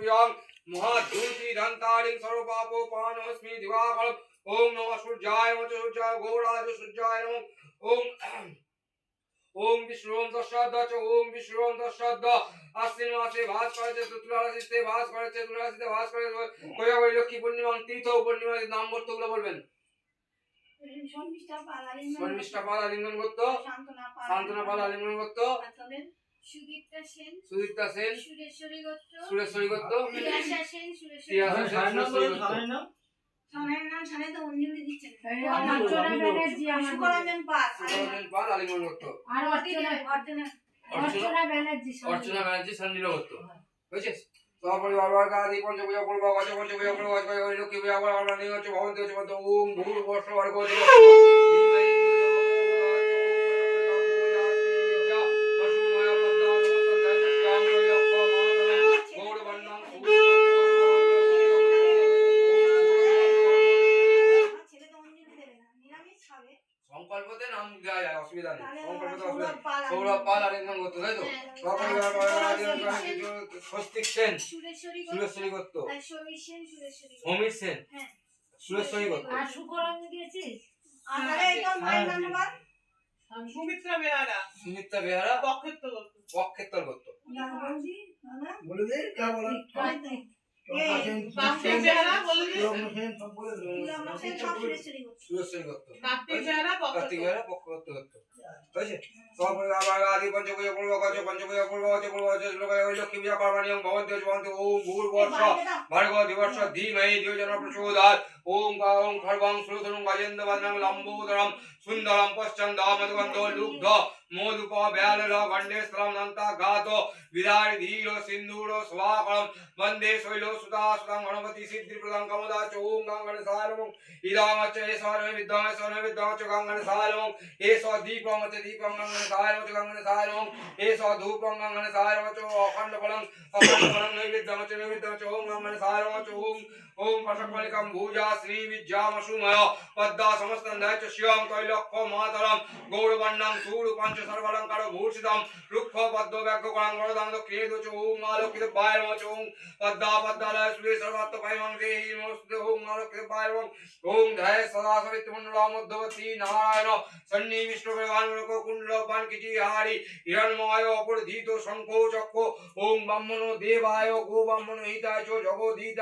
वियं महाद्युति दन्तारिं सर्वपापोपानोऽस्मि दिवाकरम् ओम नमः सूर्याय नमः सूर्याय घोराज सूर्याय नमः ओम विष्णुम दशद च ओम विष्णुम दशद आश्विन मासे भास करे तुला राशिते भास करे तुला राशिते भास करे कोया বলি লক্ষ্মী পূর্ণিমা তীর্থ পূর্ণিমা নাম করতেগুলো বলবেন শর্মিষ্ঠা পাল আলিঙ্গন করত শান্তনা পাল আলিঙ্গন করত সুদীপ্তা সেন সুরেশ্বরী গোত্র তিয়াশা সেন তিয়াশা সেন সুরেশ্বরী গোত্র সানের নাম সানে তো অঞ্জলি দিচ্ছেন অর্চনা ব্যানার্জি সুকরঞ্জন পাল আলিঙ্গন করত আর অর্চনা ব্যানার্জি সন্নিল করত বুঝছিস সপরিবার বর্গাদি পঞ্চভুজা পূর্ব গজ পঞ্চভুজা পূর্ব গজ ওই লক্ষ্মী পূজা পূর্ব আমরা নিয়ে হচ্ছে ভবন্তি হচ্ছে মত ওম ভূর বর্ষ বর্গ সংকল্পতে নাম দেওয়া যায় অসুবিধা নেই সংকল্পতে অসুবিধা সৌরভ পাল আলিঙ্গন করতো তাই তো সপরিবার বর্গাদি স্বস্তিক সেন সুরেশ্বরী গোত্র সমীর সেন সুরেশ্বরী গোত্র আর সুকরঞ্জন দিয়েছিস আরে এটা মায়ের নাম বল সুমিত্রা বেহারা পক্ষেত্তর গোত্র বলে দে क्या बोला কার্তিক বেহারা বলে দে সুরেশ্বরী গোত্র কার্তিক বেহারা পক্ষেত্তর গোত্র বুঝছে সপরিবার বর্গাদি পঞ্চভুজা পূর্ব গজ পঞ্চভুজা পূর্ব গজ ওই লক্ষ্মী পূজা পার্বণীয়ং ভবন্তি হচ্ছে ভবন্তি ওম ভূর বর্ষ ভার্গব দিবর্ষ ধীমহি ধিয়োজন প্রচোদয়াৎ ओम गाओं खर्वं श्रुतनुं गजेन्द्र वदनं लंबोदरं सुंदरं पश्चंदामधुगंधो लुब्ध मोदुप व्यालल गंडे स्थलं दन्ता घातो विदारि धीरो सिंदूरो स्वाकरं वंदे शैलो सुता सुतं गणपति सिद्धिप्रदं कमदा च ओम गंगणसारं इदामच एषारे विद्वांस गंगणसारं एष दीपं च दीपं गंगणसारं च गंगणसारं एष धूपं गंगणसारं च अखंडफलं नैवेद्यं च ओम गंगणसारं च ओम पशकमलिकं भूजा श्री विद्यामसुमय पद्मा समस्तंधय च शिवं कैलक्ष मातरं गौरवर्णं सूर पंच सर्वालंकार भूषितं रुक्ष पद्म व्याघ्रकरं गरुडं दक्षिणेदु च ओम आलोकित बायरम च ओम पद्मा पद्मालय सुरे सर्वत्र पैमं देहि नमस्ते ओम आलोकित बायरम ओम धय सदा सवितमंडला मध्यवर्ती नारायण सन्नि विष्णु भगवान को कुंडल पानकिची हारी हिरण्मय अपूर्धितो शंखो चक्रो ओम ब्रह्मणो देवाय गो ब्रह्मणो हिताय च जगोदीता